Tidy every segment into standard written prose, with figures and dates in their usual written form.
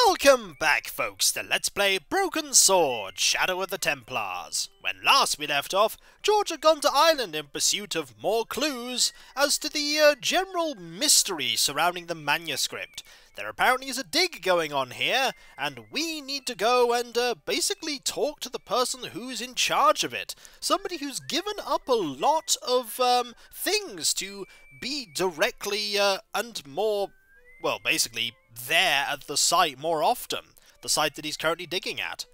Welcome back, folks, to Let's Play Broken Sword, Shadow of the Templars. When last we left off, George had gone to Ireland in pursuit of more clues as to the general mystery surrounding the manuscript. There apparently is a dig going on here, and we need to go and basically talk to the person who's in charge of it. Somebody who's given up a lot of things to be directly and more, well, basically there at the site more often, the site that he's currently digging at.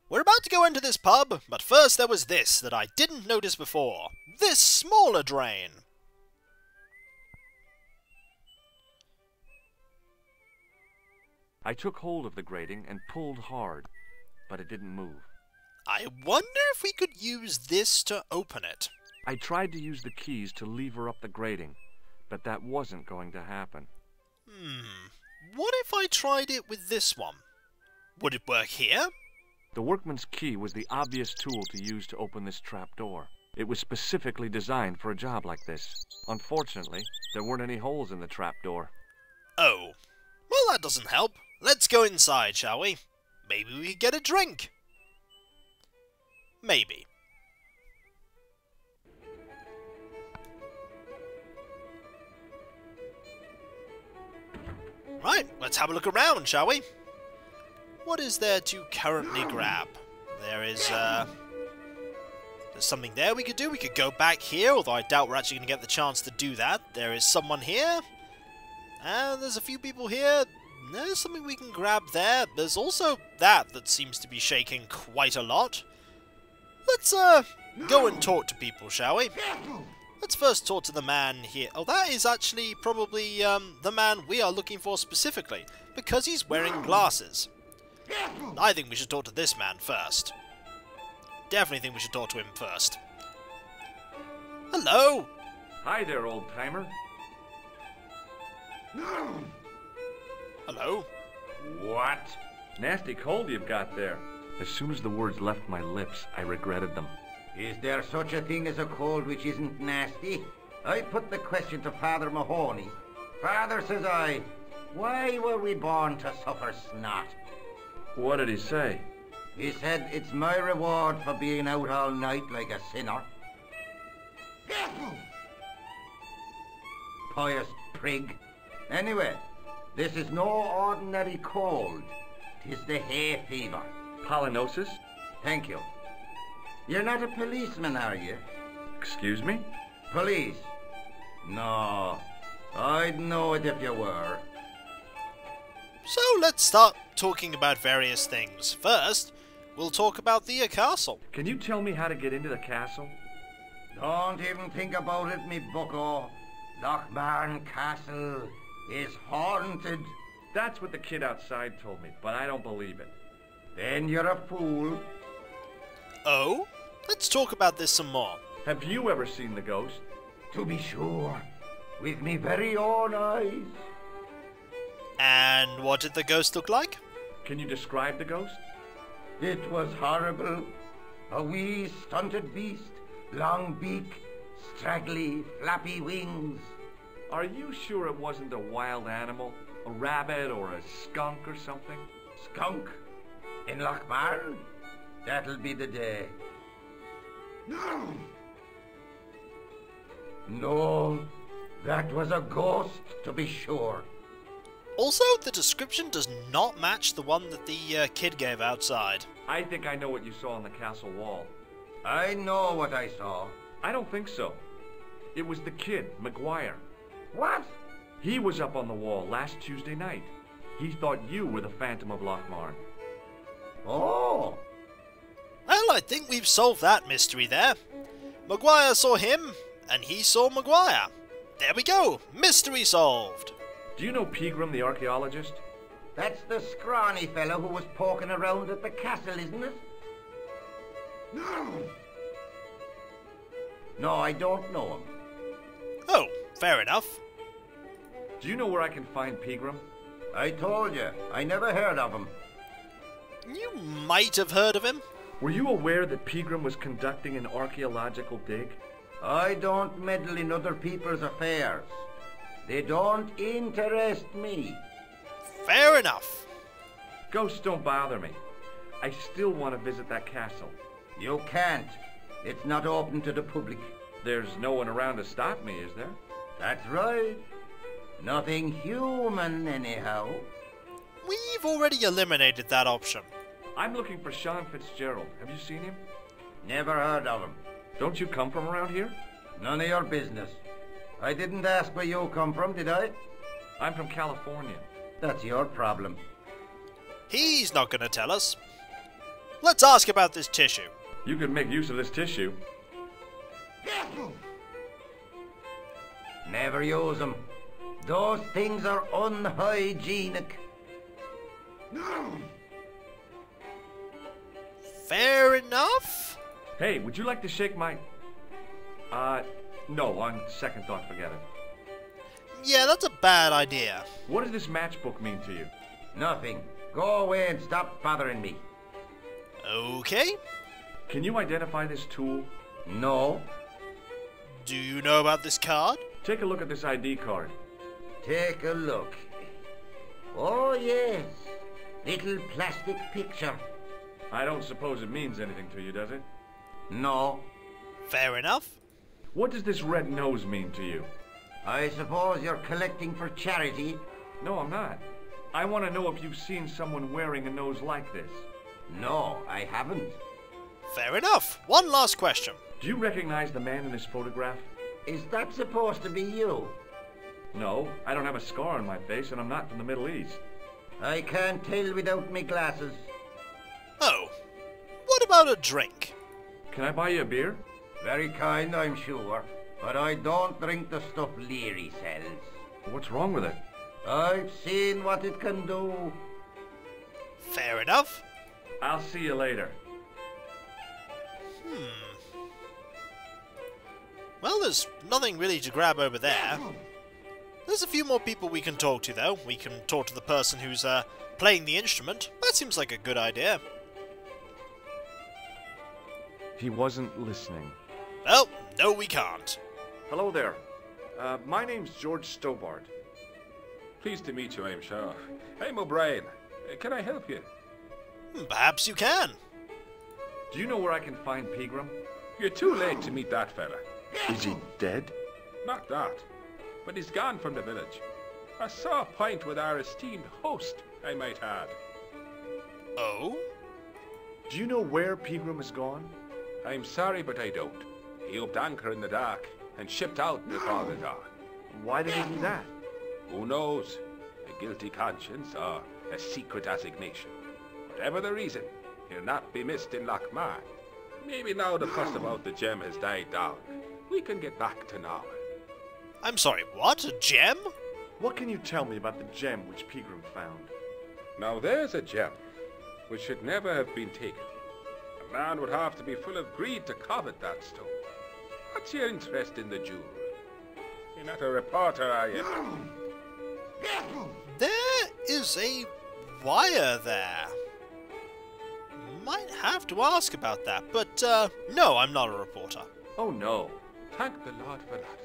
We're about to go into this pub, but first there was this that I didn't notice before. This smaller drain. I took hold of the grating and pulled hard, but it didn't move. I wonder if we could use this to open it. I tried to use the keys to lever up the grating, but that wasn't going to happen. What if I tried it with this one? Would it work here? The workman's key was the obvious tool to use to open this trapdoor. It was specifically designed for a job like this. Unfortunately, there weren't any holes in the trapdoor. Oh. Well, that doesn't help. Let's go inside, shall we? Maybe we could get a drink. Maybe. Right, let's have a look around, shall we? What is there to currently grab? There's something there we could do. We could go back here, although I doubt we're actually going to get the chance to do that. There is someone here. And there's a few people here. There's something we can grab there. There's also that seems to be shaking quite a lot. Let's go and talk to people, shall we? Let's first talk to the man here. Oh, that is actually probably the man we are looking for specifically, because he's wearing glasses. I think we should talk to this man first. Definitely think we should talk to him first. Hello! Hi there, old-timer. Hello? What? Nasty cold you've got there. As soon as the words left my lips, I regretted them. Is there such a thing as a cold which isn't nasty? I put the question to Father Mahoney. Father, says I, why were we born to suffer snot? What did he say? He said it's my reward for being out all night like a sinner. Pious prig. Anyway, this is no ordinary cold. 'Tis the hay fever. Pollinosis? Thank you. You're not a policeman, are you? Excuse me? Police? No, I'd know it if you were. So let's start talking about various things. First, we'll talk about the castle. Can you tell me how to get into the castle? Don't even think about it, me bucko. Lochmarn Castle is haunted. That's what the kid outside told me, but I don't believe it. Then you're a fool. Oh? Let's talk about this some more. Have you ever seen the ghost? To be sure, with me very own eyes. And what did the ghost look like? Can you describe the ghost? It was horrible. A wee stunted beast, long beak, straggly, flappy wings. Are you sure it wasn't a wild animal? A rabbit or a skunk or something? Skunk? In Lochmarn? That'll be the day. No, that was a ghost, to be sure. Also, the description does not match the one that the kid gave outside. I think I know what you saw on the castle wall. I know what I saw. I don't think so. It was the kid, McGuire. What? He was up on the wall last Tuesday night. He thought you were the Phantom of Lochmarn. Oh! Well, I think we've solved that mystery there. Maguire saw him, and he saw Maguire. There we go! Mystery solved! Do you know Pegram, the archaeologist? That's the scrawny fellow who was poking around at the castle, isn't it? No, I don't know him. Oh, fair enough. Do you know where I can find Pegram? I told you, I never heard of him. You might have heard of him. Were you aware that Pegram was conducting an archaeological dig? I don't meddle in other people's affairs. They don't interest me. Fair enough. Ghosts don't bother me. I still want to visit that castle. You can't. It's not open to the public. There's no one around to stop me, is there? That's right. Nothing human, anyhow. We've already eliminated that option. I'm looking for Sean Fitzgerald. Have you seen him? Never heard of him. Don't you come from around here? None of your business. I didn't ask where you come from, did I? I'm from California. That's your problem. He's not going to tell us. Let's ask about this tissue. You could make use of this tissue. Never use them. Those things are unhygienic. Fair enough. Hey, would you like to shake my... no, on second thought, forget it. Yeah, that's a bad idea. What does this matchbook mean to you? Nothing. Go away and stop bothering me. Okay. Can you identify this tool? No. Do you know about this card? Take a look at this ID card. Take a look. Oh, yes. Little plastic picture. I don't suppose it means anything to you, does it? No. Fair enough. What does this red nose mean to you? I suppose you're collecting for charity. No, I'm not. I want to know if you've seen someone wearing a nose like this. No, I haven't. Fair enough. One last question. Do you recognize the man in this photograph? Is that supposed to be you? No, I don't have a scar on my face and I'm not from the Middle East. I can't tell without me glasses. Oh, what about a drink? Can I buy you a beer? Very kind, I'm sure. But I don't drink the stuff Leary sells. What's wrong with it? I've seen what it can do. Fair enough. I'll see you later. Well, there's nothing really to grab over there. There's a few more people we can talk to, though. We can talk to the person who's playing the instrument. That seems like a good idea. He wasn't listening. Well, no we can't. Hello there. My name's George Stobart. Pleased to meet you, I'm sure. I'm O'Brien. Can I help you? Perhaps you can. Do you know where I can find Pegram? You're too late to meet that fella. Is he dead? Not that, but he's gone from the village. A sore point with our esteemed host, I might add. Oh? Do you know where Pegram has gone? I'm sorry, but I don't. He upped anchor in the dark and shipped out before the dawn. Why did he do that? Who knows? A guilty conscience or a secret assignation. Whatever the reason, he'll not be missed in Lochmar. Maybe now the fuss about the gem has died down, we can get back to normal. I'm sorry, what? A gem? What can you tell me about the gem which Pegram found? Now there's a gem which should never have been taken. A man would have to be full of greed to covet that stone. What's your interest in the jewel? You're not a reporter, are you? There is a wire there. Might have to ask about that, but no, I'm not a reporter. Oh no. Thank the Lord for that.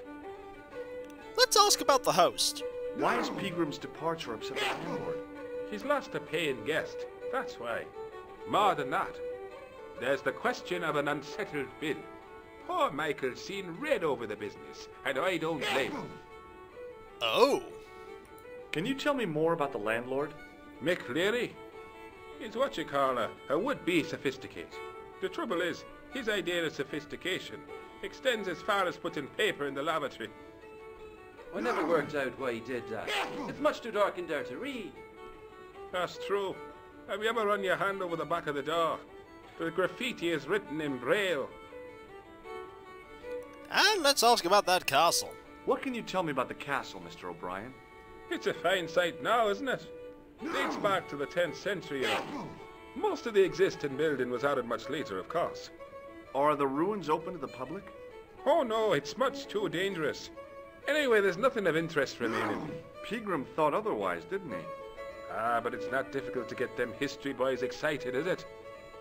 Let's ask about the host. Why is Pegram's departure upset the landlord? He's lost a paying guest, that's why. More than that, there's the question of an unsettled bill. Poor Michael's seen red over the business, and I don't blame him. Oh. Can you tell me more about the landlord? Mick Leary? He's what you call a would-be sophisticated. The trouble is, his idea of sophistication extends as far as putting paper in the lavatory. I never worked out why he did that. It's much too dark in there to read. That's true. Have you ever run your hand over the back of the door? The graffiti is written in Braille. And let's ask about that castle. What can you tell me about the castle, Mr. O'Brien? It's a fine sight now, isn't it? Dates back to the 10th century, you know. Most of the existing building was added much later, of course. Are the ruins open to the public? Oh no, it's much too dangerous. Anyway, there's nothing of interest remaining. Pegram thought otherwise, didn't he? Ah, but it's not difficult to get them history boys excited, is it?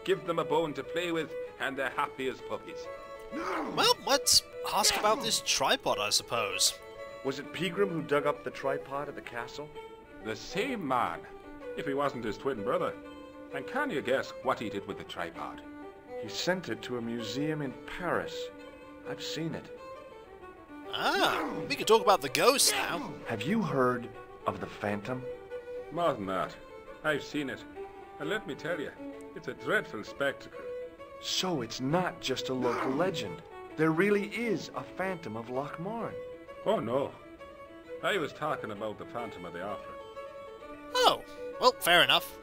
Give them a bone to play with, and they're happy as puppies. Well, let's ask about this tripod, I suppose. Was it Pegram who dug up the tripod at the castle? The same man. if he wasn't his twin brother. And can you guess what he did with the tripod? He sent it to a museum in Paris. I've seen it. Ah, we can talk about the ghost now. Have you heard of the Phantom? More than that, I've seen it. And let me tell you, it's a dreadful spectacle. So it's not just a local legend. There really is a Phantom of Lochmarn. Oh no, I was talking about the Phantom of the Opera. Oh, well, fair enough.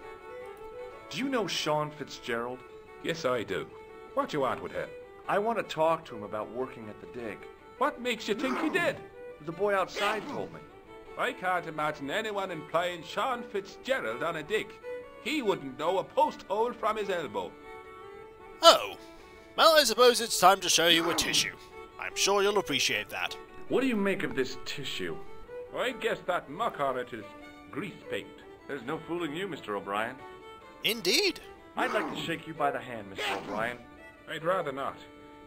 Do you know Sean Fitzgerald? Yes, I do. What you want with him? I want to talk to him about working at the dig. What makes you think he did? The boy outside told me. I can't imagine anyone employing Sean Fitzgerald on a dig. He wouldn't know a post hole from his elbow. Oh, well, I suppose it's time to show you a tissue. I'm sure you'll appreciate that. What do you make of this tissue? I guess that muck on it is grease paint. There's no fooling you, Mr. O'Brien. Indeed. I'd like to shake you by the hand, Mr. O'Brien. I'd rather not.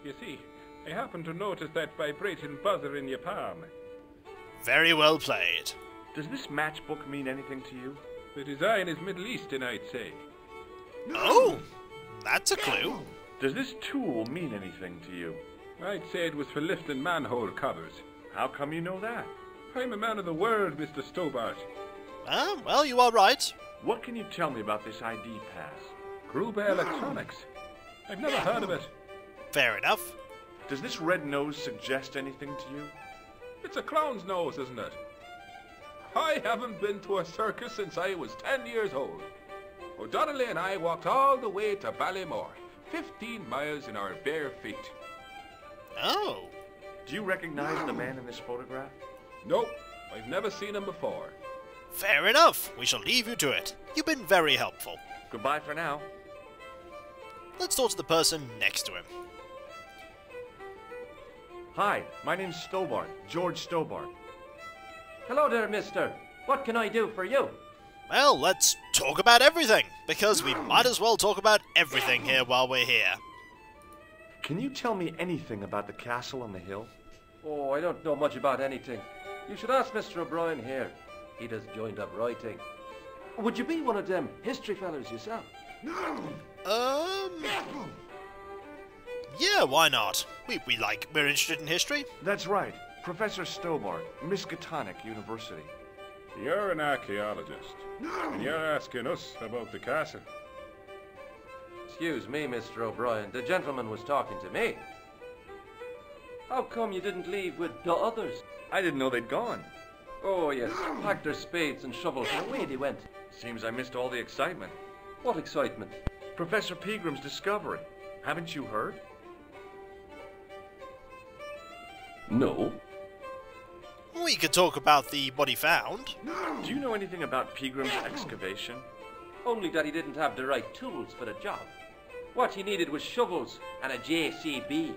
You see, I happen to notice that vibrating buzzer in your palm. Very well played. Does this matchbook mean anything to you? The design is Middle Eastern, I'd say. Oh, that's a clue. Does this tool mean anything to you? I'd say it was for lifting manhole covers. How come you know that? I'm a man of the world, Mr. Stobart. Ah, well, you are right. What can you tell me about this ID pass? Gruber Electronics. I've never heard of it. Fair enough. Does this red nose suggest anything to you? It's a clown's nose, isn't it? I haven't been to a circus since I was 10 years old. O'Donnelly and I walked all the way to Ballymore, 15 miles in our bare feet. Oh. Do you recognize the man in this photograph? Nope, I've never seen him before. Fair enough. We shall leave you to it. You've been very helpful. Goodbye for now. Let's talk to the person next to him. Hi, my name's Stobart, George Stobart. Hello there, mister. What can I do for you? Well, let's talk about everything, because we might as well talk about everything here while we're here. Can you tell me anything about the castle on the hill? Oh, I don't know much about anything. You should ask Mr. O'Brien here. He does joined up writing. Would you be one of them history fellas yourself? Yeah, why not? We're interested in history. That's right, Professor Stobart, Miskatonic University. You're an archaeologist, and you're asking us about the castle. Excuse me, Mr. O'Brien. The gentleman was talking to me. How come you didn't leave with the others? I didn't know they'd gone. Oh, yes. Packed their spades and shovels and away they went. Seems I missed all the excitement. What excitement? Professor Pegram's discovery. Haven't you heard? No. We could talk about what he found. Do you know anything about Pegram's excavation? Only that he didn't have the right tools for the job. What he needed was shovels and a JCB.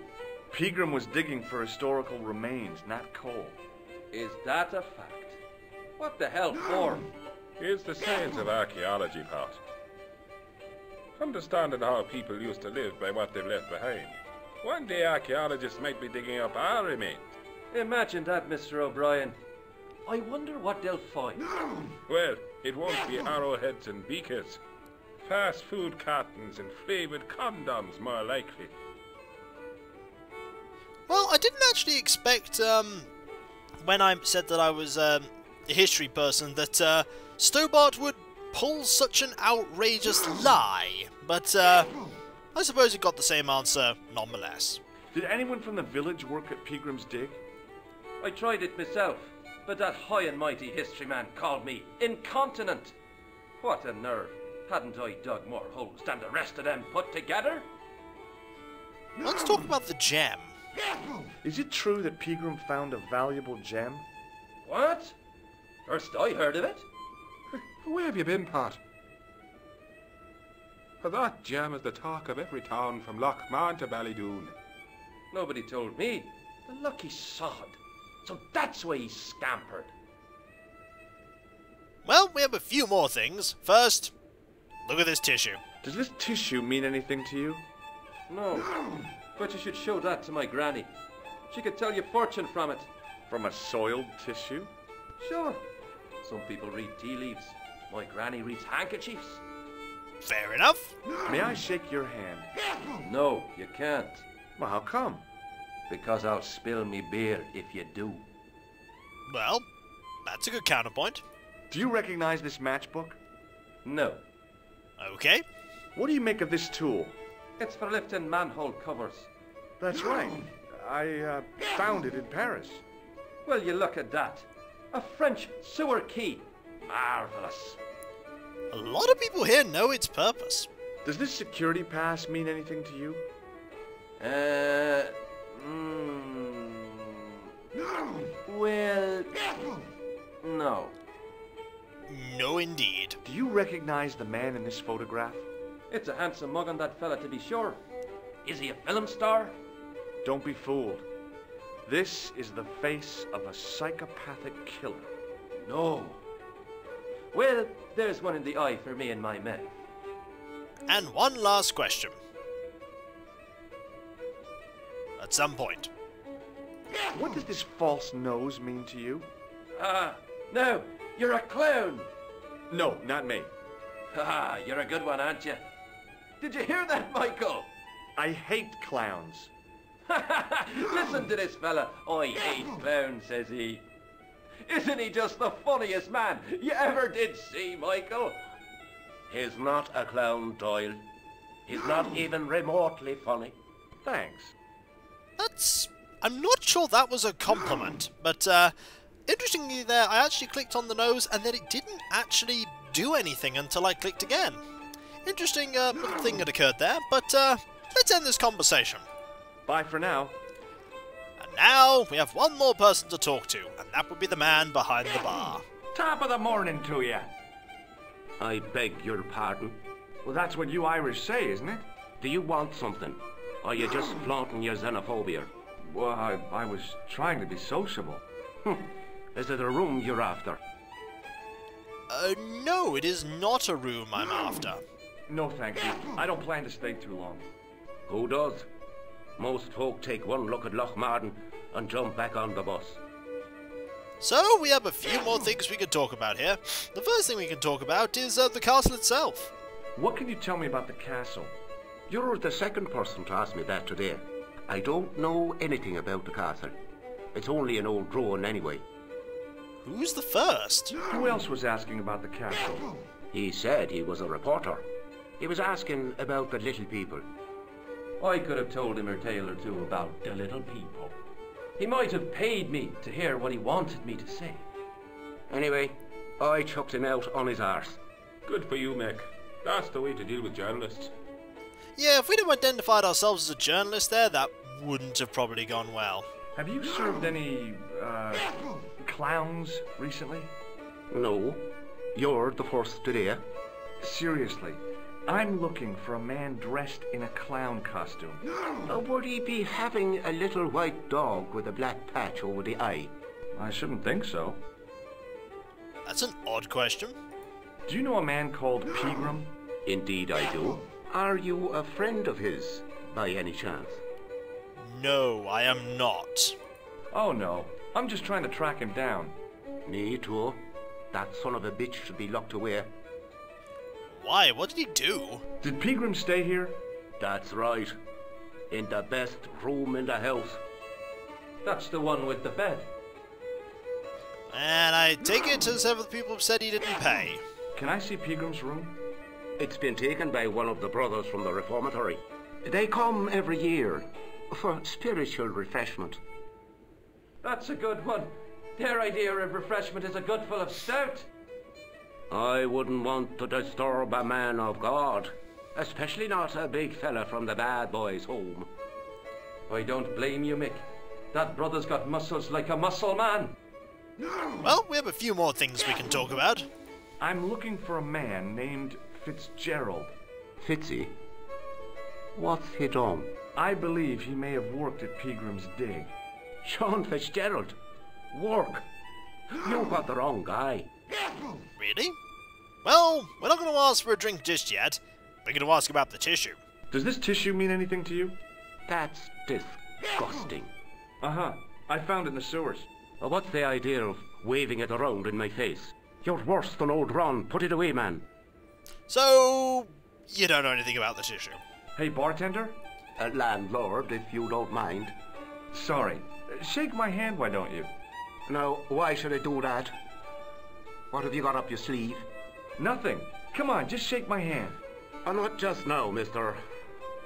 Pegram was digging for historical remains, not coal. Is that a fact? What the hell for? It's the science of archaeology, Pat. Understanding how people used to live by what they've left behind. One day archaeologists might be digging up our remains. Imagine that, Mr. O'Brien. I wonder what they'll find. Well, it won't be arrowheads and beakers. Fast food cartons and flavoured condoms, more likely. Well, I didn't actually expect, when I said that I was a history person, that Stobart would pull such an outrageous lie. But I suppose he got the same answer nonetheless. Did anyone from the village work at Pegram's dig? I tried it myself, but that high and mighty history man called me incontinent. What a nerve. Hadn't I dug more holes than the rest of them put together? Let's talk about the gem. Is it true that Pegram found a valuable gem? What? First I heard of it. Where have you been, Pat? That gem is the talk of every town from Lochmarn to Ballydoon. Nobody told me. The lucky sod. So that's why he scampered. Well, we have a few more things. First, look at this tissue. Does this tissue mean anything to you? No, but you should show that to my granny. She could tell you fortune from it. From a soiled tissue? Sure. Some people read tea leaves. My granny reads handkerchiefs. Fair enough. May I shake your hand? No, you can't. Well, how come? Because I'll spill me beer if you do. Well, that's a good counterpoint. Do you recognize this matchbook? No. Okay. What do you make of this tool? It's for lifting manhole covers. That's right. I found it in Paris. Well, you look at that. A French sewer key. Marvelous. A lot of people here know its purpose. Does this security pass mean anything to you? Well, no. No, indeed. Do you recognize the man in this photograph? It's a handsome mug on that fella, to be sure. Is he a film star? Don't be fooled. This is the face of a psychopathic killer. No. Well, there's one in the eye for me and my men. And one last question. At some point. What does this false nose mean to you? No, you're a clown. No, not me. You're a good one, aren't you? Did you hear that, Michael? I hate clowns. Listen to this fella. I hate clowns, says he. Isn't he just the funniest man you ever did see, Michael? He's not a clown, Doyle. He's not even remotely funny. Thanks. I'm not sure that was a compliment, but interestingly there, I actually clicked on the nose and then it didn't actually do anything until I clicked again. Interesting little thing that occurred there, but let's end this conversation. Bye for now. And now we have one more person to talk to, and that would be the man behind the bar. Top of the morning to you. I beg your pardon. Well, that's what you Irish say, isn't it? Do you want something? Or are you just flaunting your xenophobia? Well, I was trying to be sociable. Is it a room you're after? No, it is not a room I'm after. No, thank you. I don't plan to stay too long. Who does? Most folk take one look at Lochmarden and jump back on the bus. So, we have a few more things we can talk about here. The first thing we can talk about is the castle itself. What can you tell me about the castle? You're the second person to ask me that today. I don't know anything about the castle. It's only an old ruin anyway. Who's the first? Who else was asking about the castle? He said he was a reporter. He was asking about the little people. I could have told him a tale or two about the little people. He might have paid me to hear what he wanted me to say. Anyway, I chucked him out on his arse. Good for you, Mick. That's the way to deal with journalists. Yeah, if we'd have identified ourselves as a journalist there, that wouldn't have probably gone well. Have you served any, clowns recently? No, you're the first today. Seriously, I'm looking for a man dressed in a clown costume. Would he be having a little white dog with a black patch over the eye? I shouldn't think so. That's an odd question. Do you know a man called Pegram? Indeed I do. Are you a friend of his, by any chance? No, I am not. Oh no, I'm just trying to track him down. Me too. That son of a bitch should be locked away. Why? What did he do? Did Pegram stay here? That's right. In the best room in the house. That's the one with the bed. And I take it as several people have said he didn't pay. Can I see Pegram's room? It's been taken by one of the brothers from the reformatory. They come every year for spiritual refreshment. That's a good one. Their idea of refreshment is a gutful of stout. I wouldn't want to disturb a man of God, especially not a big fella from the bad boys' home. I don't blame you, Mick. That brother's got muscles like a muscle man. Well, we have a few more things we can talk about. I'm looking for a man named Fitzgerald. Fitzy? What's he done? I believe he may have worked at Pegram's dig. Sean Fitzgerald? Work? You got the wrong guy. Really? Well, we're not going to ask for a drink just yet. We're going to ask about the tissue. Does this tissue mean anything to you? That's disgusting. Uh-huh. I found it in the sewers. What's the idea of waving it around in my face? You're worse than old Ron. Put it away, man. So, you don't know anything about this issue. Hey, bartender? Landlord, if you don't mind. Sorry. Shake my hand, why don't you? Now, why should I do that? What have you got up your sleeve? Nothing. Come on, just shake my hand. Not just now, mister.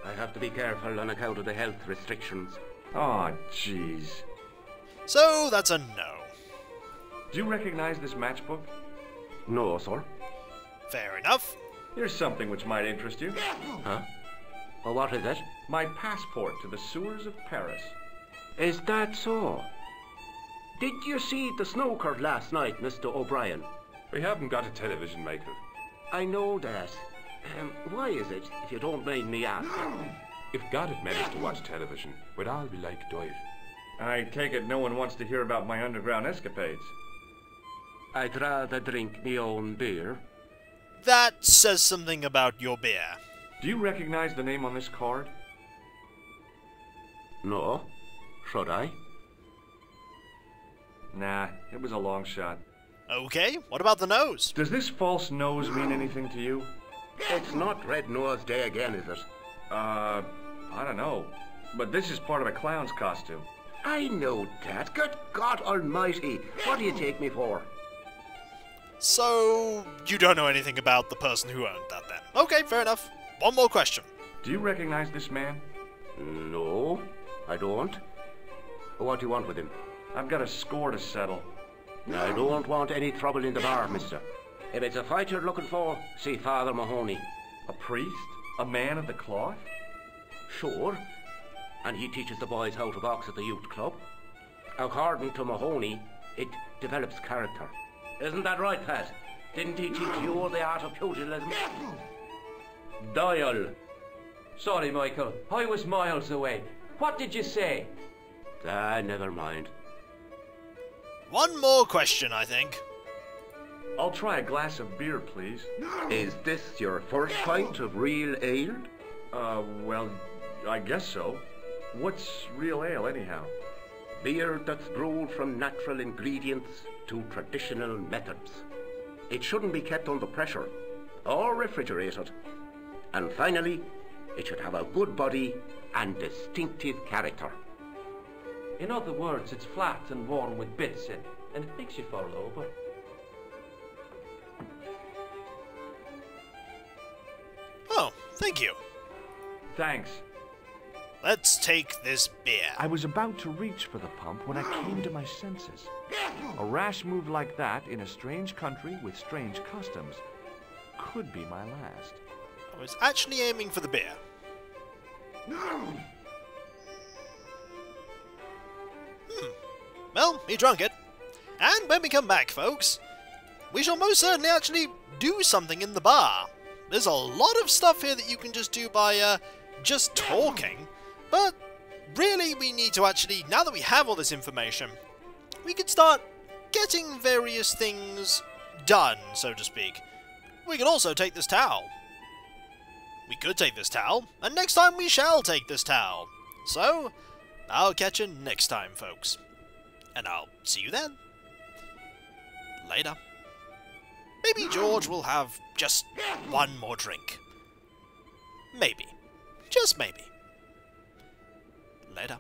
I have to be careful on account of the health restrictions. Aw, jeez. So, that's a no. Do you recognize this matchbook? No, sir. Fair enough. Here's something which might interest you. Huh? Well, what is it? My passport to the sewers of Paris. Is that so? Did you see the snooker last night, Mr. O'Brien? We haven't got a television, Michael. I know that. Why is it, if you don't mind me asking? If God had meant us to watch television, we'd all be like Doyle. I take it no one wants to hear about my underground escapades. I'd rather drink me own beer. That says something about your beer. Do you recognize the name on this card? No. Should I? Nah, it was a long shot. Okay, what about the nose? Does this false nose mean anything to you? It's not Red Nose Day again, is it? I don't know. But this is part of a clown's costume. I know that. Good God Almighty. What do you take me for? So, you don't know anything about the person who owned that then? Okay, fair enough. One more question. Do you recognize this man? No, I don't. What do you want with him? I've got a score to settle. I don't want any trouble in the bar, mister. If it's a fight you're looking for, see Father Mahoney. A priest? A man of the cloth? Sure. And he teaches the boys how to box at the youth club. According to Mahoney, it develops character. Isn't that right, Pat? Didn't he teach you the art of pugilism? Doyle. Sorry, Michael. I was miles away. What did you say? Never mind. One more question, I think. I'll try a glass of beer, please. Is this your first pint of real ale? Well, I guess so. What's real ale, anyhow? Beer that's brewed from natural ingredients to traditional methods. It shouldn't be kept under pressure or refrigerated. And finally, it should have a good body and distinctive character. In other words, it's flat and warm with bits in, and it makes you fall over. Oh, thank you. Thanks. Let's take this beer. I was about to reach for the pump when I came to my senses. A rash move like that in a strange country with strange customs could be my last. I was actually aiming for the beer. Well, he drunk it. And when we come back, folks, we shall most certainly actually do something in the bar. There's a lot of stuff here that you can just do by, just talking. But really, we need to actually, now that we have all this information, we can start getting various things done, so to speak. We can also take this towel. We could take this towel, and next time we shall take this towel. So, I'll catch you next time, folks. And I'll see you then. Later. Maybe George will have just one more drink. Maybe. Just maybe. Later.